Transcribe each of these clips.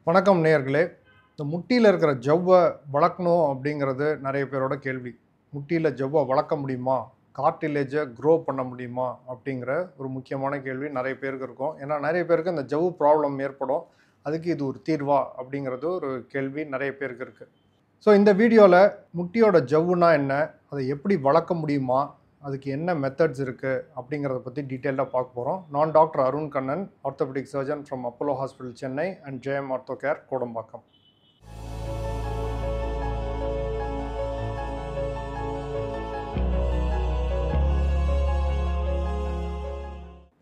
வணக்கம் நேயர்களே. இந்த முட்டியில் இருக்கிற ஜவ்வை வளர்க்கணும் அப்படிங்கிறது நிறைய பேரோட கேள்வி. முட்டியில் ஜவ்வை வளர்க்க முடியுமா? கார்டிலேஜை க்ரோ பண்ண முடியுமா? அப்படிங்கிற ஒரு முக்கியமான கேள்வி நிறைய பேருக்கு இருக்கும். ஏன்னா நிறைய பேருக்கு இந்த ஜவ்வு ப்ராப்ளம் ஏற்படும். அதுக்கு இது ஒரு தீர்வா அப்படிங்கிறது ஒரு கேள்வி நிறைய பேருக்கு இருக்குது. ஸோ இந்த வீடியோவில் முட்டியோட ஜவ்வுனா என்ன, அதை எப்படி வளர்க்க முடியுமா, அதுக்கு என்ன மெத்தட்ஸ் இருக்குது அப்படிங்கிறத பற்றி டீட்டெயிலாக பார்க்க போகிறோம். நான் doctor Arun Kannan, orthopaedic surgeon from Apollo hospital Chennai and Jayam ortho care Kodambakkam.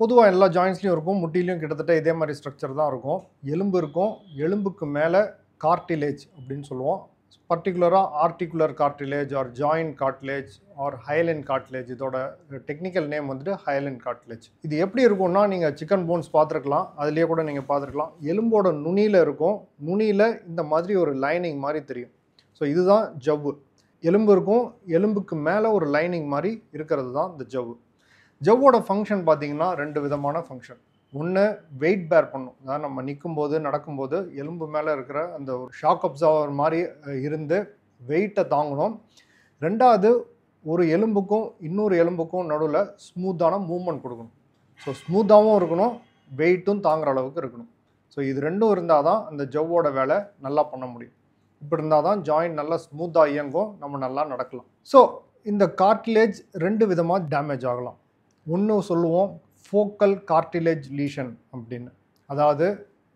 பொதுவாக எல்லா ஜாயின்ஸ்லையும் இருக்கும், முட்டிலையும் கிட்டத்தட்ட இதே மாதிரி ஸ்ட்ரக்சர் தான் இருக்கும். எலும்பு இருக்கும், எலும்புக்கு மேலே கார்டிலேஜ் அப்படின்னு சொல்லுவோம். பர்டிகுலராக articular cartilage or joint cartilage or hyaline cartilage, இதோட டெக்னிக்கல் நேம் வந்துட்டு ஹைலின் கார்டிலேஜ். இது எப்படி இருக்கும்னா, நீங்கள் சிக்கன் போன்ஸ் பார்த்துருக்கலாம், அதுலேயே கூட நீங்கள் பார்த்துருக்கலாம். எலும்போட நுனியில் இருக்கும், நுனியில் இந்த மாதிரி ஒரு லைனிங் மாதிரி தெரியும். ஸோ இதுதான் ஜவ்வு. எலும்பு இருக்கும், எலும்புக்கு மேலே ஒரு லைனிங் மாதிரி இருக்கிறது தான் இந்த ஜவ்வு. ஜவ்வோட ஃபங்க்ஷன் பார்த்தீங்கன்னா ரெண்டு விதமான ஃபங்க்ஷன். ஒன்று வெயிட் பேர் பண்ணும், அதாவது நம்ம நிற்கும்போது நடக்கும்போது எலும்பு மேலே இருக்கிற அந்த ஒரு ஷாக் அப்சர்வர் மாதிரி இருந்து வெயிட்டை தாங்கணும். ரெண்டாவது, ஒரு எலும்புக்கும் இன்னொரு எலும்புக்கும் நடுவில் ஸ்மூத்தான மூவ்மெண்ட் கொடுக்கணும். ஸோ ஸ்மூத்தாகவும் இருக்கணும், வெயிட்டும் தாங்குற அளவுக்கு இருக்கணும். ஸோ இது ரெண்டும் இருந்தால் தான் அந்த ஜவ்வோட வேலை நல்லா பண்ண முடியும். இப்படி இருந்தால் தான் ஜாயிண்ட் நல்லா ஸ்மூத்தாக இயங்கும், நம்ம நல்லா நடக்கலாம். ஸோ இந்த கார்டிலேஜ் ரெண்டு விதமாக டேமேஜ் ஆகலாம். ஒன்று சொல்லுவோம் ஃபோக்கல் கார்டிலேஜ் லீஷன் அப்படின்னு, அதாவது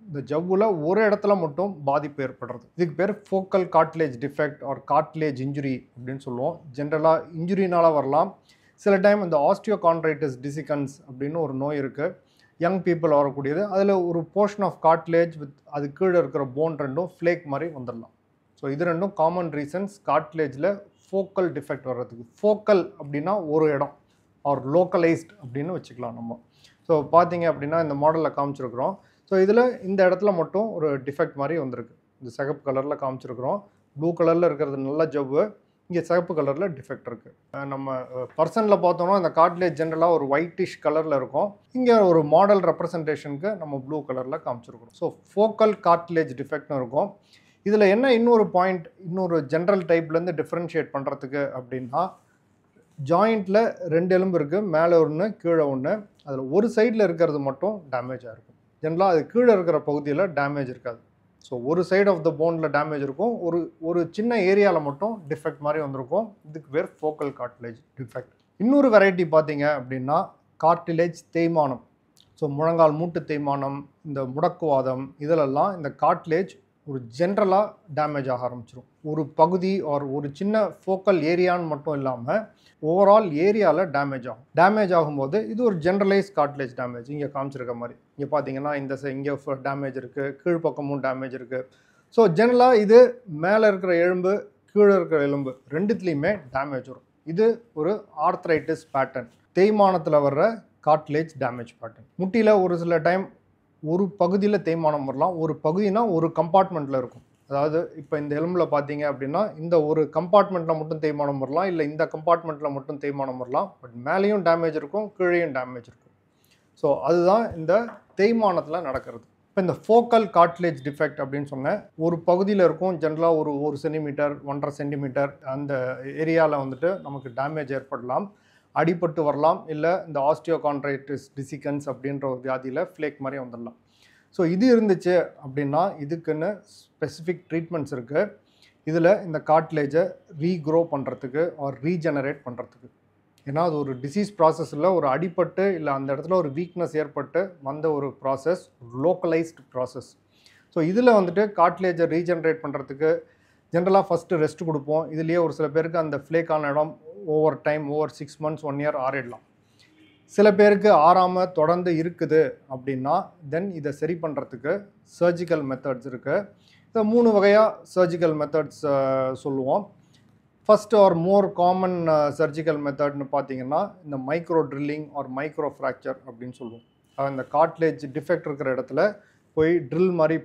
இந்த ஜவ்வில் ஒரு இடத்துல மட்டும் பாதிப்பு ஏற்படுறது. இதுக்கு பேர் focal cartilage defect or cartilage injury அப்படின்னு சொல்லுவோம். ஜென்ரலாக இன்ஜுரினால் வரலாம். சில டைம் இந்த ஆஸ்டியோகாண்ட்ரைட்டிஸ் டிசிகன்ஸ் அப்படின்னு ஒரு நோய் இருக்குது, யங் பீப்புள் வரக்கூடியது. அதில் ஒரு போர்ஷன் ஆஃப் கார்டிலேஜ் வித் அது கீழே இருக்கிற போன் ரெண்டும் ஃப்ளேக் மாதிரி வந்துடலாம். ஸோ இது ரெண்டும் காமன் ரீசன்ஸ் கார்டிலேஜில் ஃபோக்கல் டிஃபெக்ட் வர்றதுக்கு. ஃபோக்கல் அப்படின்னா ஒரு இடம், ஆர் லோக்கலைஸ்ட் அப்படின்னு வச்சுக்கலாம் நம்ம. ஸோ பார்த்தீங்க அப்படின்னா இந்த மாடலில் காமிச்சிருக்கிறோம். ஸோ இதில் இந்த இடத்துல மட்டும் ஒரு டிஃபெக்ட் மாதிரி வந்திருக்கு. இந்த சிகப்பு கலரில் காமிச்சிருக்கிறோம். ப்ளூ கலரில் இருக்கிறது நல்ல ஜவ்வு, இங்கே சிகப்பு கலரில் டிஃபெக்ட் இருக்குது. நம்ம பர்சனில் பார்த்தோம்னா இந்த கார்டிலேஜ் ஜென்ரலாக ஒரு ஒயிட்டிஷ் கலரில் இருக்கும். இங்கே ஒரு மாடல் ரெப்ரசன்டேஷனுக்கு நம்ம ப்ளூ கலரில் காமிச்சிருக்கிறோம். ஸோ ஃபோக்கல் கார்டிலேஜ் டிஃபெக்ட்னு இருக்கும். இதில் என்ன இன்னொரு பாயிண்ட், இன்னொரு ஜென்ரல் டைப்லேருந்து டிஃப்ரென்ஷியேட் பண்ணுறதுக்கு அப்படின்னா, ஜாயிண்ட்டில் ரெண்டு எலும்பு இருக்குது, மேலே ஒன்று கீழே ஒன்று. அதில் ஒரு சைடில் இருக்கிறது மட்டும் டேமேஜ் ஆகிருக்கும். ஜென்ரலாக அது கீழே இருக்கிற பகுதியில் டேமேஜ் இருக்காது. ஸோ ஒரு சைடு ஆஃப் த போனில் டேமேஜ் இருக்கும், ஒரு சின்ன ஏரியாவில் மட்டும் டிஃபெக்ட் மாதிரி வந்திருக்கும். இதுக்கு பேர் ஃபோக்கல் கார்டிலேஜ் டிஃபெக்ட். இன்னொரு வெரைட்டி பார்த்தீங்க அப்படின்னா கார்டிலேஜ் தேய்மானம். ஸோ முழங்கால் மூட்டு தேய்மானம், இந்த முடக்குவாதம், இதிலெல்லாம் இந்த கார்டிலேஜ் ஒரு ஜென்ரலாக டேமேஜ் ஆக ஆரம்பிச்சிடும். ஒரு பகுதி ஆர் ஒரு சின்ன ஃபோக்கல் ஏரியான்னு மட்டும் இல்லாமல் ஓவரால் ஏரியாவில் டேமேஜ் ஆகும். டேமேஜ் ஆகும்போது இது ஒரு ஜென்ரலைஸ் கார்டிலேஜ் டேமேஜ். இங்கே காமிச்சிருக்க மாதிரி இங்கே பார்த்தீங்கன்னா இங்கே டேமேஜ் இருக்குது, கீழ்ப்பக்கமும் டேமேஜ் இருக்குது. ஸோ ஜென்ரலாக இது மேலே இருக்கிற எலும்பு, கீழே இருக்கிற எலும்பு ரெண்டுத்துலேயுமே டேமேஜ் வரும். இது ஒரு ஆர்த்ரைட்டிஸ் பேட்டர்ன், தேய்மானத்தில் வர்ற கார்டிலேஜ் டேமேஜ் பேட்டர்ன். முட்டியில் ஒரு சில டைம் ஒரு பகுதியில் தேய்மானம் வரலாம். ஒரு பகுதினா ஒரு கம்பார்ட்மெண்ட்டில் இருக்கும். அதாவது இப்போ இந்த எலும்பில் பார்த்தீங்க அப்படின்னா இந்த ஒரு கம்பார்ட்மெண்ட்டில் மட்டும் தேய்மானம் வரலாம், இல்லை இந்த கம்பார்ட்மெண்ட்டில் மட்டும் தேய்மானம் வரலாம். பட் மேலேயும் டேமேஜ் இருக்கும், கீழேயும் டேமேஜ் இருக்கும். ஸோ அதுதான் இந்த தேய்மானத்தில் நடக்கிறது. இப்போ இந்த ஃபோக்கல் கார்டிலேஜ் டிஃபெக்ட் அப்படின்னு சொன்னேன், ஒரு பகுதியில் இருக்கும். ஜென்ரலாக ஒரு சென்டிமீட்டர் 1.5 சென்டிமீட்டர் அந்த ஏரியாவில் வந்துட்டு நமக்கு டேமேஜ் ஏற்படலாம், அடிபட்டு வரலாம், இல்லை இந்த ஆஸ்டியோகாண்ட்ரைட்டிஸ் டிசிகன்ஸ் அப்படின்ற ஒரு வியாதியில் ஃப்ளேக் மாதிரி வந்துடலாம். ஸோ இது இருந்துச்சு அப்படின்னா இதுக்குன்னு ஸ்பெசிஃபிக் ட்ரீட்மெண்ட்ஸ் இருக்குது. இதில் இந்த கார்டிலேஜை ரீக்ரோ பண்ணுறதுக்கு ஆர் ரீஜெனரேட் பண்ணுறதுக்கு. ஏன்னா அது ஒரு டிசீஸ் ப்ராசஸில் ஒரு அடிபட்டு இல்லை அந்த இடத்துல ஒரு வீக்னஸ் ஏற்பட்டு வந்த ஒரு ப்ராசஸ், லோக்கலைஸ்டு ப்ராசஸ். ஸோ இதில் வந்துட்டு கார்டிலேஜை ரீஜெனரேட் பண்ணுறதுக்கு ஜென்ரலாக ஃபஸ்ட்டு ரெஸ்ட் கொடுப்போம். இதுலேயே ஒரு சில பேருக்கு அந்த ஃப்ளேக்கான இடம் ஓவர் 6 months 1 year ஆறிடலாம். சில பேருக்கு ஆறாமல் தொடர்ந்து இருக்குது அப்படின்னா தென் இதை சரி பண்ணுறதுக்கு சர்ஜிக்கல் மெத்தட்ஸ் இருக்குது. இதை 3 வகையாக சர்ஜிக்கல் மெத்தட்ஸ் சொல்லுவோம். First or more common surgical மெத்தட்னு பார்த்தீங்கன்னா இந்த micro drilling or micro fracture அப்படின்னு சொல்லுவோம். இந்த கார்டிலேஜ் டிஃபெக்ட் இருக்கிற இடத்துல போய் ட்ரில் மாதிரி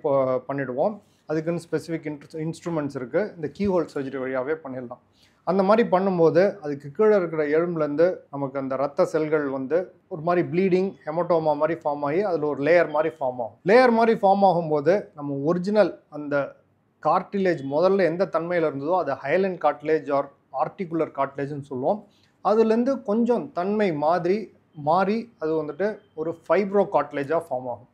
பண்ணிவிடுவோம். அதுக்குன்னு ஸ்பெசிஃபிக் இன்ஸ்ட்ருமெண்ட்ஸ் இருக்குது. இந்த கீஹோல் சர்ஜரி வழியாகவே பண்ணிடலாம். அந்த மாதிரி பண்ணும்போது அதுக்கு கீழே இருக்கிற எலும்புலேருந்து நமக்கு அந்த ரத்த செல்கள் வந்து ஒரு மாதிரி ப்ளீடிங் ஹெமட்டோமா மாதிரி ஃபார்ம் ஆகி அதில் ஒரு லேயர் மாதிரி ஃபார்ம் ஆகும். லேயர் மாதிரி ஃபார்ம் ஆகும்போது நம்ம ஒரிஜினல் அந்த கார்டிலேஜ் முதல்ல எந்த தன்மையில் இருந்ததோ அது ஹைலைன் கார்டிலேஜ் ஆர் ஆர்டிகுலர் கார்டிலேஜ்னு சொல்லுவோம். அதுலேருந்து கொஞ்சம் தன்மை மாறி அது வந்துட்டு ஒரு ஃபைப்ரோ கார்டிலேஜாக ஃபார்ம் ஆகும்.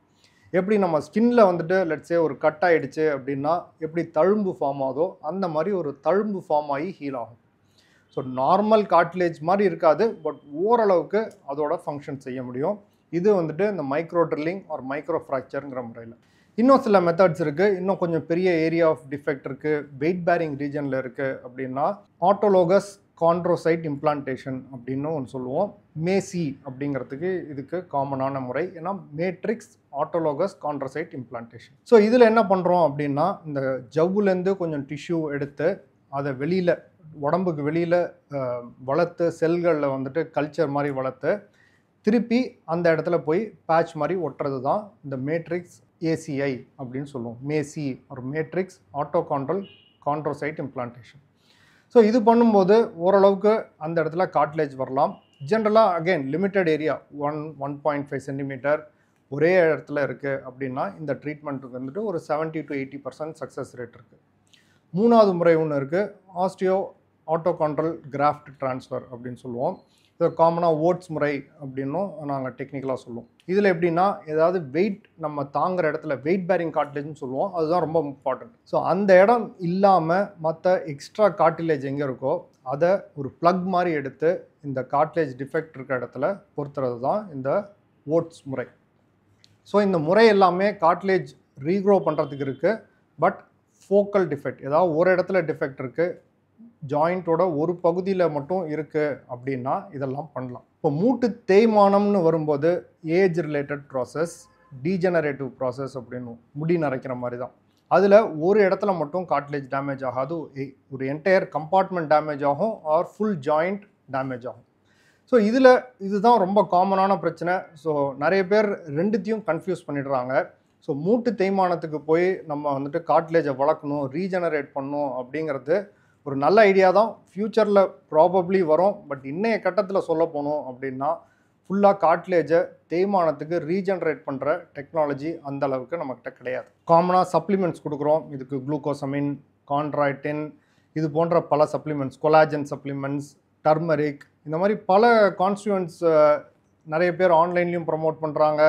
எப்படி நம்ம ஸ்கின்ல வந்துட்டு லெட்ஸே ஒரு கட் ஆகிடுச்சு அப்படின்னா எப்படி தழும்பு ஃபார்ம் ஆகுதோ அந்த மாதிரி ஒரு தழும்பு ஃபார்ம் ஆகி ஹீல் ஆகும். ஸோ நார்மல் கார்டிலேஜ் மாதிரி இருக்காது, பட் ஓரளவுக்கு அதோட ஃபங்க்ஷன் செய்ய முடியும். இது வந்துட்டு இந்த மைக்ரோ ட்ரில்லிங் ஒரு மைக்ரோ ஃப்ராக்சருங்கிற முறையில். இன்னும் சில மெத்தட்ஸ் இருக்குது. இன்னும் கொஞ்சம் பெரிய ஏரியா ஆஃப் டிஃபெக்ட் இருக்குது, வெயிட் பேரிங் ரீஜனில் இருக்குது அப்படின்னா ஆட்டோலோகஸ் கான்ட்ரோசைட் இம்ப்ளான்டேஷன் அப்படின்னு ஒன்று சொல்லுவோம். மேசி அப்படிங்கிறதுக்கு இதுக்கு காமனான முறை. ஏன்னா மேட்ரிக்ஸ் ஆட்டோலோகஸ் கான்ட்ரோசைட் இம்ப்ளான்டேஷன். ஸோ இதில் என்ன பண்ணுறோம் அப்படின்னா இந்த ஜவ்வுலேருந்து கொஞ்சம் டிஷ்யூ எடுத்து அதை வெளியில் உடம்புக்கு வெளியில் வளர்த்து செல்களில் வந்துட்டு கல்ச்சர் மாதிரி வளர்த்து திருப்பி அந்த இடத்துல போய் பேட்ச் மாதிரி ஒட்டுறது தான் இந்த மேட்ரிக்ஸ் ஏசிஐ அப்படின்னு சொல்லுவோம். மேசி ஒரு மேட்ரிக்ஸ் கான்ட்ரோசைட் இம்ப்ளான்டேஷன். ஸோ இது பண்ணும்போது ஓரளவுக்கு அந்த இடத்துல கார்ட்லேஜ் வரலாம். ஜென்ரலாக அகெயின் லிமிட்டட் ஏரியா 1.5 சென்டிமீட்டர் ஒரே இடத்துல இருக்குது அப்படின்னா இந்த ட்ரீட்மெண்ட்டுக்கு வந்துட்டு ஒரு 70 to 80% சக்ஸஸ் ரேட் இருக்குது. மூணாவது முறை ஒன்று இருக்குது, ஆட்டோகாண்ட்ரல் கிராஃப்ட் ட்ரான்ஸ்ஃபர் அப்படின்னு சொல்லுவோம். இது காமனாக ஓட்ஸ் முறை அப்படின்னும் நாங்கள் டெக்னிக்கலாக சொல்லுவோம். இதில் எப்படின்னா ஏதாவது வெயிட் நம்ம தாங்குற இடத்துல வெயிட் பேரிங் கார்டிலேஜ்னு சொல்லுவோம், அதுதான் ரொம்ப இம்பார்ட்டன்ட். ஸோ அந்த இடம் இல்லாமல் மற்ற எக்ஸ்ட்ரா கார்டிலேஜ் எங்கே இருக்கோ அதை ஒரு ப்ளக் மாதிரி எடுத்து இந்த கார்டிலேஜ் டிஃபெக்ட் இருக்கிற இடத்துல பொறுத்துறது தான் இந்த ஓட்ஸ் முறை. ஸோ இந்த முறை எல்லாமே கார்டிலேஜ் ரீக்ரோ பண்ணுறதுக்கு இருக்குது. பட் ஃபோக்கல் டிஃபெக்ட் ஏதாவது ஒரு இடத்துல டிஃபெக்ட் இருக்குது, ஜாயிண்ட்டோட ஒரு பகுதியில் மட்டும் இருக்குது அப்படின்னா இதெல்லாம் பண்ணலாம். இப்போ மூட்டு தேய்மானம்னு வரும்போது age related process, degenerative process அப்படின்னு முடி நரைக்கிற மாதிரி தான். அதில் ஒரு இடத்துல மட்டும் கார்டிலேஜ் டேமேஜ் ஆகாது, ஒரு என்டையர் கம்பார்ட்மெண்ட் டேமேஜ் ஆகும் ஆர் ஃபுல் ஜாயிண்ட் டேமேஜ் ஆகும். ஸோ இதுதான் ரொம்ப காமனான பிரச்சனை. ஸோ நிறைய பேர் ரெண்டுத்தையும் கன்ஃபியூஸ் பண்ணிடுறாங்க. ஸோ மூட்டு தேய்மானத்துக்கு போய் நம்ம வந்துட்டு கார்டிலேஜை வளர்க்கணும், ரீஜெனரேட் பண்ணணும் அப்படிங்கிறது ஒரு நல்ல ஐடியா தான், ஃப்யூச்சரில் ப்ராபப்ளி வரும். பட் இன்றைய கட்டத்தில் சொல்ல போனோம் அப்படின்னா ஃபுல்லாக கார்டிலேஜை தேய்மானத்துக்கு ரீஜெனரேட் பண்ணுற டெக்னாலஜி அந்த அளவுக்கு நம்மக்கிட்ட கிடையாது. காமனாக சப்ளிமெண்ட்ஸ் கொடுக்குறோம், இதுக்கு குளுக்கோசமின், கான்ட்ராய்டின், இது போன்ற பல சப்ளிமெண்ட்ஸ், கொலாஜன் சப்ளிமெண்ட்ஸ், டர்மரிக், இந்த மாதிரி பல கான்ஸ்டியூவன்ட்ஸ் நிறைய பேர் ஆன்லைன்லேயும் ப்ரமோட் பண்ணுறாங்க.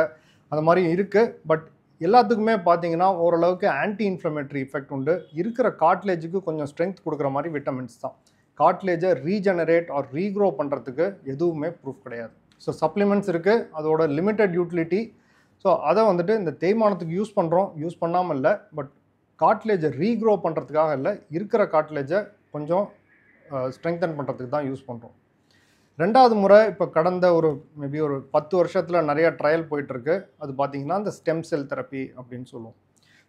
அது மாதிரி இருக்குது. பட் எல்லாத்துக்குமே பார்த்தீங்கன்னா ஓரளவுக்கு ஆன்டி இன்ஃப்ளமேட்டரி எஃபெக்ட் உண்டு. இருக்கிற கார்ட்லேஜுக்கு கொஞ்சம் ஸ்ட்ரென்த் கொடுக்குற மாதிரி விட்டமின்ஸ் தான். கார்ட்லேஜை ரீஜெனரேட் ஆர் ரீக்ரோ பண்ணுறதுக்கு எதுவுமே ப்ரூஃப் கிடையாது. ஸோ சப்ளிமெண்ட்ஸ் இருக்குது, அதோட லிமிட்டட் யூட்டிலிட்டி. ஸோ அதை வந்துட்டு இந்த தேய்மானத்துக்கு யூஸ் பண்ணாமல் இல்லை, பட் கார்ட்லேஜை ரீக்ரோ பண்ணுறதுக்காக இல்லை, இருக்கிற கார்ட்லேஜை கொஞ்சம் ஸ்ட்ரெங்தன் பண்ணுறதுக்கு தான் யூஸ் பண்ணுறோம். ரெண்டாவது முறை இப்போ கடந்த மேபி ஒரு 10 வருஷத்தில் நிறைய ட்ரையல் போயிட்டுருக்கு. அது பார்த்திங்கன்னா இந்த ஸ்டெம் செல் தெரப்பி அப்படின்னு சொல்லுவோம்.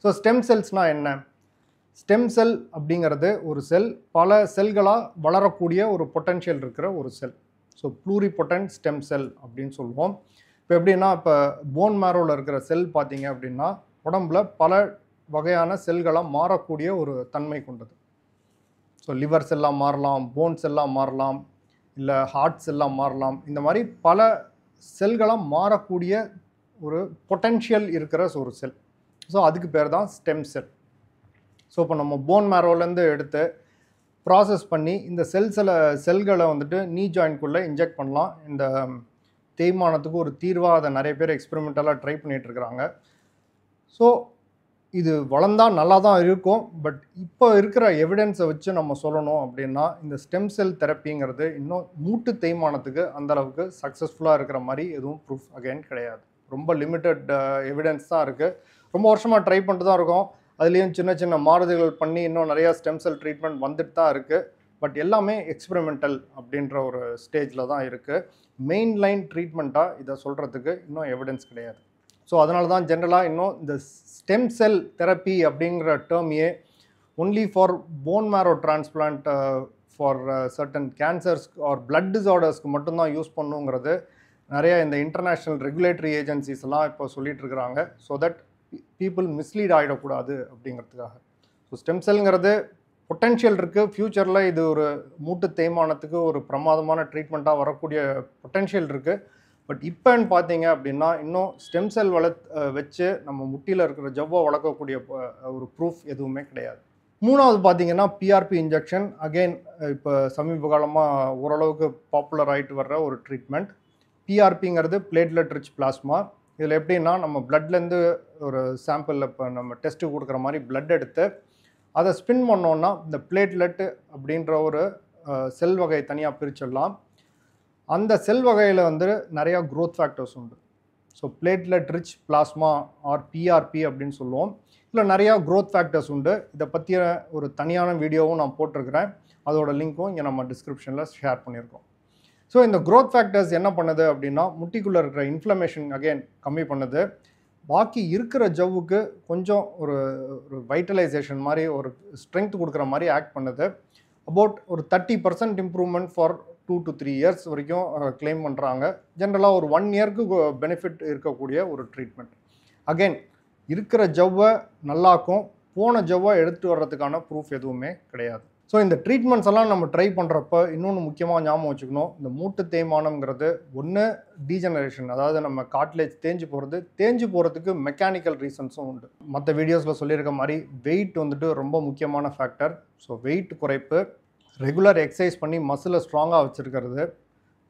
ஸோ ஸ்டெம் செல்ஸ்னால் என்ன? ஸ்டெம் செல் அப்படிங்கிறது ஒரு செல் பல செல்களாக வளரக்கூடிய ஒரு பொட்டென்ஷியல் இருக்கிற ஒரு செல். ஸோ ப்ளூரிபொட்டன்ட் ஸ்டெம் செல் அப்படின்னு சொல்லுவோம். இப்போ எப்படின்னா இப்போ போன் மேரோவில் இருக்கிற செல் பார்த்திங்க அப்படின்னா உடம்புல பல வகையான செல்களாக மாறக்கூடிய ஒரு தன்மை கொண்டது. ஸோ லிவர் செல்லாக மாறலாம், போன் செல்லாக மாறலாம், இல்லை ஹார்ட் செல்லாக மாறலாம். இந்த மாதிரி பல செல்களாக மாறக்கூடிய ஒரு பொட்டென்ஷியல் இருக்கிற ஒரு செல். ஸோ அதுக்கு பேர் தான் ஸ்டெம் செல். ஸோ இப்போ நம்ம போன் மேரோலேருந்து எடுத்து ப்ராசஸ் பண்ணி இந்த செல்களை வந்துட்டு நீ ஜாயின்ட்குள்ளே இன்ஜெக்ட் பண்ணலாம். இந்த தேய்மானத்துக்கு ஒரு தீர்வாக அதை நிறைய பேர் எக்ஸ்பெரிமெண்டலாக ட்ரை பண்ணிகிட்ருக்குறாங்க. ஸோ இது வளர்ந்தால் நல்லா தான் இருக்கும். பட் இப்போ இருக்கிற எவிடன்ஸை வச்சு நம்ம சொல்லணும் அப்படின்னா இந்த ஸ்டெம் செல் தெரப்பிங்கிறது இன்னும் மூட்டு தேய்மானத்துக்கு அந்தளவுக்கு சக்ஸஸ்ஃபுல்லாக இருக்கிற மாதிரி எதுவும் ப்ரூஃப் அகைன் கிடையாது. ரொம்ப லிமிட்டட் எவிடன்ஸ் தான் இருக்குது. ரொம்ப வருஷமாக ட்ரை பண்ணிட்டு தான் இருக்கோம். அதுலேயும் சின்ன சின்ன மாறுதல்கள் பண்ணி இன்னும் நிறையா ஸ்டெம் செல் ட்ரீட்மெண்ட் வந்துட்டு தான் இருக்குது. பட் எல்லாமே எக்ஸ்பெரிமெண்டல் அப்படின்ற ஒரு ஸ்டேஜில் தான் இருக்குது. மெயின் லைன் ட்ரீட்மெண்ட்டாக இதை சொல்கிறதுக்கு இன்னும் எவிடன்ஸ் கிடையாது. ஸோ அதனால தான் ஜென்ரலாக இன்னும் இந்த ஸ்டெம் செல் தெரப்பி அப்படிங்கிற டேர்மையே only for bone marrow transplant for certain cancers or blood டிஸார்டர்ஸ்க்கு மட்டும்தான் யூஸ் பண்ணுங்கிறது நிறையா இந்த இன்டர்நேஷ்னல் ரெகுலேட்டரி ஏஜென்சிஸ் எல்லாம் இப்போ சொல்லிட்டு இருக்கிறாங்க. ஸோ தட் பீப்புள் மிஸ்லீட் ஆகிடக்கூடாது அப்படிங்கிறதுக்காக. ஸோ ஸ்டெம் செல்ங்கிறது பொட்டென்ஷியல் இருக்குது, ஃப்யூச்சரில் இது ஒரு மூட்டு தேய்மானத்துக்கு ஒரு பிரமாதமான ட்ரீட்மெண்ட்டாக வரக்கூடிய பொட்டென்ஷியல் இருக்குது. பட் இப்போன்னு பார்த்தீங்க அப்படின்னா இன்னும் ஸ்டெம் செல் வச்சு நம்ம முட்டியில் இருக்கிற ஜவ்வை வளர்க்கக்கூடிய ஒரு ப்ரூஃப் எதுவுமே கிடையாது. மூணாவது பார்த்தீங்கன்னா பிஆர்பி இன்ஜெக்ஷன். அகெயின் இப்போ சமீப காலமாக ஓரளவுக்கு பாப்புலர் ஆகிட்டு வர்ற ஒரு ட்ரீட்மெண்ட். பிஆர்பிங்கிறது பிளேட்லெட் ரிச் பிளாஸ்மா. இதில் எப்படின்னா நம்ம பிளட்லேருந்து ஒரு சாம்பிள் இப்போ நம்ம டெஸ்ட்டு கொடுக்குற மாதிரி பிளட் எடுத்து அதை ஸ்பின் பண்ணோன்னா இந்த பிளேட்லெட்டு அப்படின்ற ஒரு செல் வகை தனியாக பிரிச்சிடலாம். அந்த செல் வகையில் வந்து நிறையா க்ரோத் ஃபேக்டர்ஸ் உண்டு. So platelet rich plasma or PRP அப்படின்னு சொல்லுவோம். இதில் நிறையா க்ரோத் ஃபேக்டர்ஸ் உண்டு. இதை பற்றிய ஒரு தனியான வீடியோவும் நான் போட்டிருக்கிறேன். அதோட லிங்க்கும் இங்கே நம்ம டிஸ்கிரிப்ஷனில் ஷேர் பண்ணியிருக்கோம். ஸோ இந்த க்ரோத் ஃபேக்டர்ஸ் என்ன பண்ணுது அப்படின்னா முட்டிக்குள்ளே இருக்கிற இன்ஃப்ளமேஷன் அகெயின் கம்மி பண்ணுது. பாக்கி இருக்கிற ஜவ்வுக்கு கொஞ்சம் ஒரு வைட்டலைசேஷன் மாதிரி ஒரு ஸ்ட்ரென்த் கொடுக்குற மாதிரி ஆக்ட் பண்ணுது. அபவுட் ஒரு 30% இம்ப்ரூவ்மெண்ட் ஃபார் 2 to 3 இயர்ஸ் வரைக்கும் கிளைம் பண்ணுறாங்க. ஜென்ரலாக ஒரு 1 இயருக்கு பெனிஃபிட் இருக்கக்கூடிய ஒரு ட்ரீட்மெண்ட். அகெயின் இருக்கிற ஜவ்வை நல்லாக்கும், போன ஜவ்வை எடுத்து வர்றதுக்கான ப்ரூஃப் எதுவுமே கிடையாது. ஸோ இந்த ட்ரீட்மெண்ட்ஸ் எல்லாம் நம்ம ட்ரை பண்ணுறப்ப இன்னொன்று முக்கியமாக ஞாபகம் வச்சுக்கணும். இந்த மூட்டு தேய்மானம்ங்கிறது ஒன்று டீஜெனரேஷன், அதாவது நம்ம காட்லேஜ் தேஞ்சு போகிறதுக்கு மெக்கானிக்கல் ரீசன்ஸும் உண்டு. மற்ற வீடியோஸில் சொல்லியிருக்க மாதிரி வெயிட் வந்துட்டு ரொம்ப முக்கியமான ஃபேக்டர். ஸோ வெயிட் குறைப்பு, ரெகுலர் எக்ஸசைஸ் பண்ணி மசிலை ஸ்ட்ராங்காக வச்சுருக்கிறது,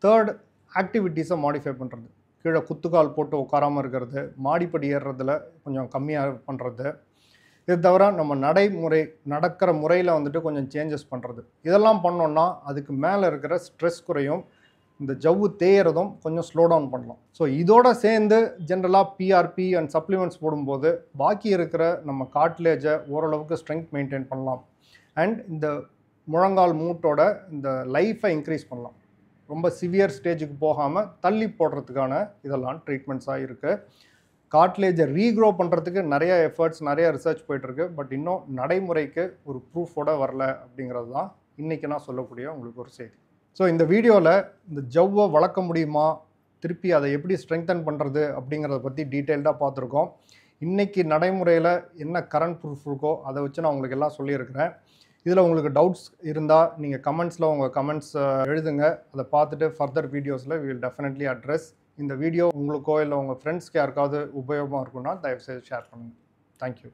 தேர்ட் ஆக்டிவிட்டீஸை மாடிஃபை பண்ணுறது, கீழே குத்துக்கால் போட்டு உட்காராமல் இருக்கிறது, மாடிப்படி ஏறுறதுல கொஞ்சம் கம்மியாக பண்ணுறது, இது தவிர நம்ம நடக்கிற முறையில் வந்துட்டு கொஞ்சம் சேஞ்சஸ் பண்ணுறது, இதெல்லாம் பண்ணோன்னா அதுக்கு மேலே இருக்கிற ஸ்ட்ரெஸ் குறையும், இந்த ஜவ்வு தேயறதும் கொஞ்சம் ஸ்லோ டவுன் பண்ணலாம். ஸோ இதோட சேர்ந்து ஜென்ரலாக பிஆர்பி அண்ட் சப்ளிமெண்ட்ஸ் போடும்போது பாக்கி இருக்கிற நம்ம காட்லேஜை ஓரளவுக்கு ஸ்ட்ரென்த் மெயின்டைன் பண்ணலாம். அண்ட் இந்த முழங்கால் மூட்டோட இந்த லைஃப்பை இன்க்ரீஸ் பண்ணலாம். ரொம்ப சிவியர் ஸ்டேஜுக்கு போகாமல் தள்ளி போடுறதுக்கான இதெல்லாம் ட்ரீட்மெண்ட்ஸாக இருக்குது. காட்லேஜை ரீக்ரோ பண்ணுறதுக்கு நிறைய எஃபர்ட்ஸ், நிறைய ரிசர்ச் போயிட்டுருக்கு. பட் இன்னும் நடைமுறைக்கு ஒரு ப்ரூஃபோடு வரல அப்படிங்கிறது தான் இன்றைக்கி நான் சொல்லக்கூடிய உங்களுக்கு ஒரு செய்தி. ஸோ இந்த வீடியோவில் இந்த ஜவ்வை வளர்க்க முடியுமா, திருப்பி அதை எப்படி ஸ்ட்ரெங்தன் பண்ணுறது அப்படிங்கிறத பற்றி டீட்டெயில்டாக பார்த்துருக்கோம். இன்றைக்கி நடைமுறையில் என்ன கரண்ட் ப்ரூஃப் இருக்கோ அதை வச்சு நான் உங்களுக்கு எல்லாம் சொல்லியிருக்கிறேன். இதில் உங்களுக்கு டவுட்ஸ் இருந்தால் நீங்கள் கமெண்ட்ஸில் உங்கள் கமெண்ட்ஸ் எழுதுங்க. அதை பார்த்துட்டு ஃபர்தர் வீடியோஸில் we will definitely address. இந்த வீடியோ உங்களுக்கோ இல்லை உங்கள் ஃப்ரெண்ட்ஸ்க்கு யாருக்காவது உபயோகமாக இருக்குன்னா தயவுசெய்து ஷேர் பண்ணுங்கள். தேங்க்யூ.